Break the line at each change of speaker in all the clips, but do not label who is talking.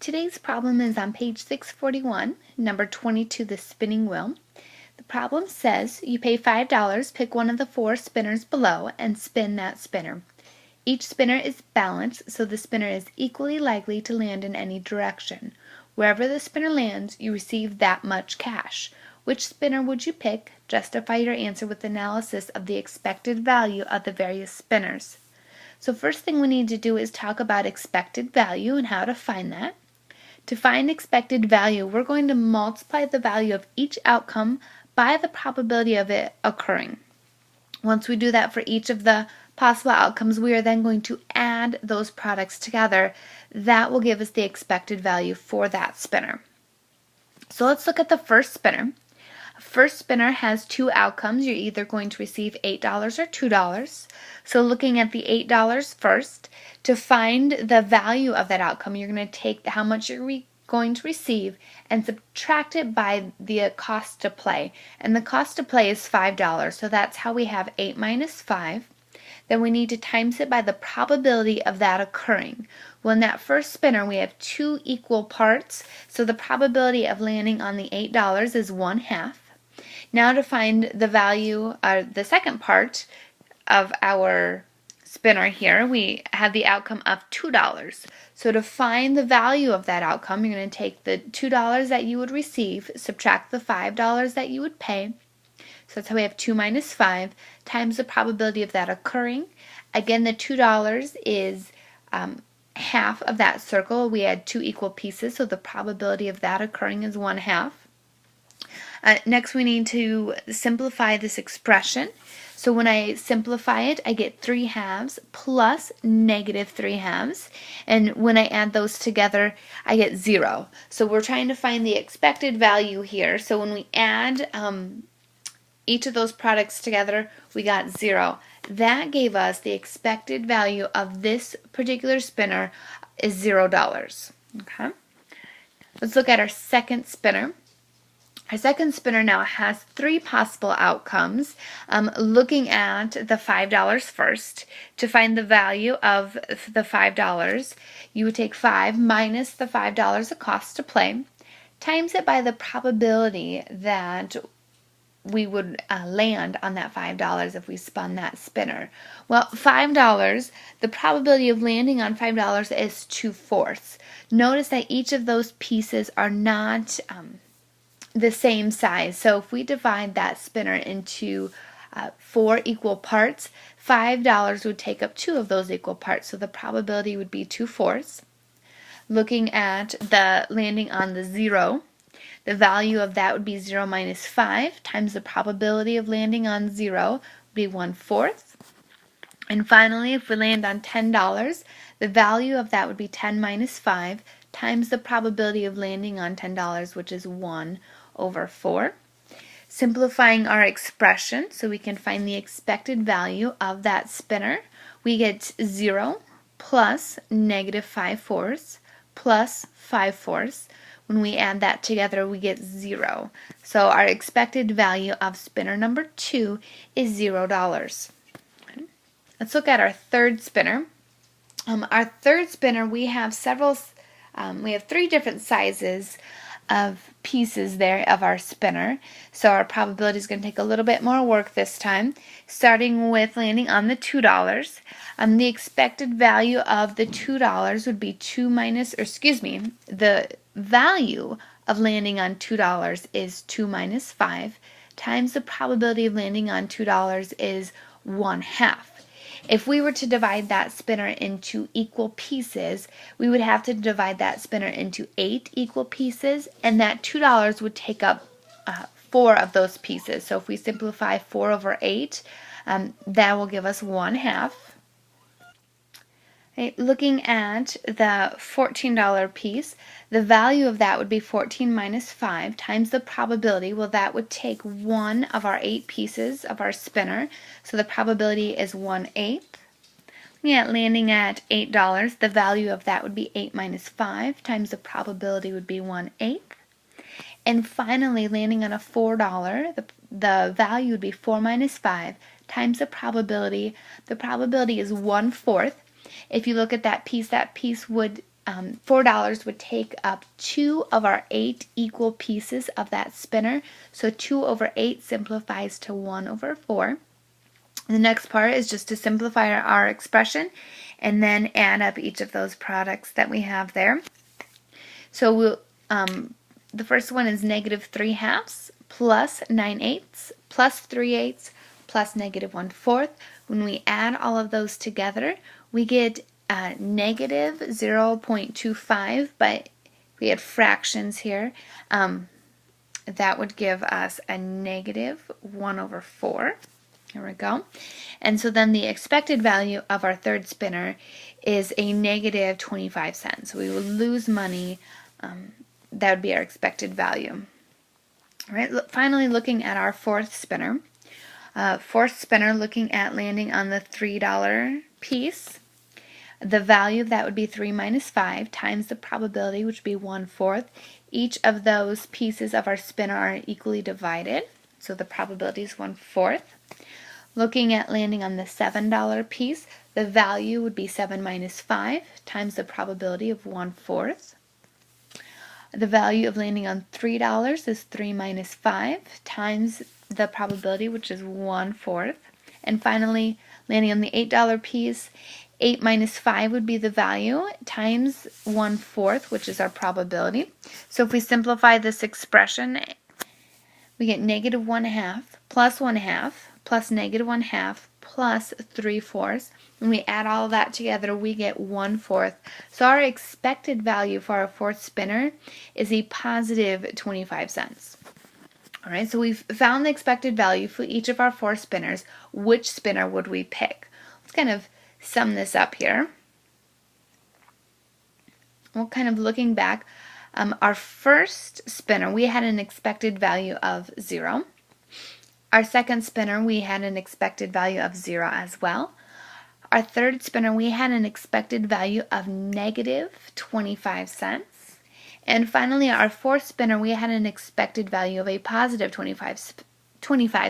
Today's problem is on page 641, number 22, the spinning wheel. The problem says you pay $5, pick one of the 4 spinners below, and spin that spinner. Each spinner is balanced, so the spinner is equally likely to land in any direction. Wherever the spinner lands, you receive that much cash. Which spinner would you pick? Justify your answer with analysis of the expected value of the various spinners. So first thing we need to do is talk about expected value and how to find that. To find expected value, we're going to multiply the value of each outcome by the probability of it occurring. Once we do that for each of the possible outcomes, we are then going to add those products together. That will give us the expected value for that spinner. So let's look at the first spinner. First spinner has 2 outcomes. You're either going to receive $8 or $2. So looking at the $8 first, to find the value of that outcome, you're going to take how much you're going to receive and subtract it by the cost to play. And the cost to play is $5. So that's how we have 8 minus 5. Then we need to times it by the probability of that occurring. Well, in that first spinner, we have 2 equal parts, so the probability of landing on the $8 is 1/2. Now to find the value, the second part of our spinner here, we have the outcome of $2. So to find the value of that outcome, you're going to take the $2 that you would receive, subtract the $5 that you would pay. So that's how we have 2 minus 5 times the probability of that occurring. Again, the $2 is half of that circle. We had 2 equal pieces, so the probability of that occurring is 1/2. Next, we need to simplify this expression. So when I simplify it, I get 3/2 plus -3/2. And when I add those together, I get 0. So we're trying to find the expected value here. So when we add each of those products together, we got 0. That gave us the expected value of this particular spinner is $0. Okay. Let's look at our second spinner. Our second spinner now has 3 possible outcomes. Looking at the $5 first, to find the value of the $5, you would take 5 minus the $5 of cost to play, times it by the probability that we would land on that $5 if we spun that spinner. Well, $5, the probability of landing on $5 is 2/4. Notice that each of those pieces are not the same size. So if we divide that spinner into 4 equal parts, $5 would take up 2 of those equal parts. So the probability would be 2/4. Looking at the landing on the 0, the value of that would be 0 minus 5 times the probability of landing on 0 would be 1/4. And finally, if we land on $10, the value of that would be 10 minus 5 times the probability of landing on $10, which is 1/4. Simplifying our expression so we can find the expected value of that spinner, we get 0 plus -5/4 plus 5/4. When we add that together, we get 0. So our expected value of spinner number 2 is $0. Okay. Let's look at our third spinner. Our third spinner, we have 3 different sizes of pieces there of our spinner. So our probability is going to take a little bit more work this time, starting with landing on the $2. The expected value of the $2 would be the value of landing on $2 is 2 minus 5 times the probability of landing on $2 is 1/2. If we were to divide that spinner into equal pieces, we would have to divide that spinner into 8 equal pieces, and that $2 would take up 4 of those pieces. So if we simplify 4 over 8, that will give us 1/2. Okay, looking at the $14 piece, the value of that would be 14 minus 5 times the probability. Well, that would take 1 of our 8 pieces of our spinner, so the probability is 1/8. Yeah, landing at $8, the value of that would be 8 minus 5 times the probability would be 1/8. And finally, landing on a $4, the value would be 4 minus 5 times the probability. The probability is 1/4. If you look at that piece would $4 would take up 2 of our 8 equal pieces of that spinner. So 2 over 8 simplifies to 1 over 4. The next part is just to simplify our expression and then add up each of those products that we have there. So the first one is -3/2 plus 9/8 plus 3/8 plus -1/4. When we add all of those together, we get negative 0.25, but we had fractions here. That would give us a negative 1 over 4. Here we go. And so then the expected value of our third spinner is a negative 25 cents. So we will lose money. That would be our expected value. All right, finally looking at our fourth spinner. Fourth spinner, looking at landing on the $3 piece. The value of that would be 3 minus 5 times the probability, which would be 1/4. Each of those pieces of our spinner are equally divided, so the probability is 1/4. Looking at landing on the $7 piece, the value would be 7 minus 5 times the probability of 1/4. The value of landing on $3 is 3 minus 5 times the probability, which is 1/4. And finally, landing on the $8 piece, 8 minus 5 would be the value times 1/4, which is our probability. So if we simplify this expression, we get -1/2 plus 1/2 plus -1/2 plus 3/4. When we add all of that together, we get 1/4. So our expected value for our fourth spinner is a positive 25 cents. All right, so we've found the expected value for each of our 4 spinners. Which spinner would we pick? Let's kind of sum this up here. Well, kind of looking back, our first spinner, we had an expected value of 0. Our second spinner, we had an expected value of 0 as well. Our third spinner, we had an expected value of negative 25 cents. And finally, our fourth spinner, we had an expected value of a positive 25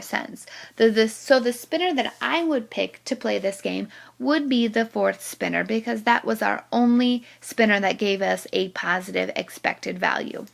cents. So the spinner that I would pick to play this game would be the fourth spinner, because that was our only spinner that gave us a positive expected value.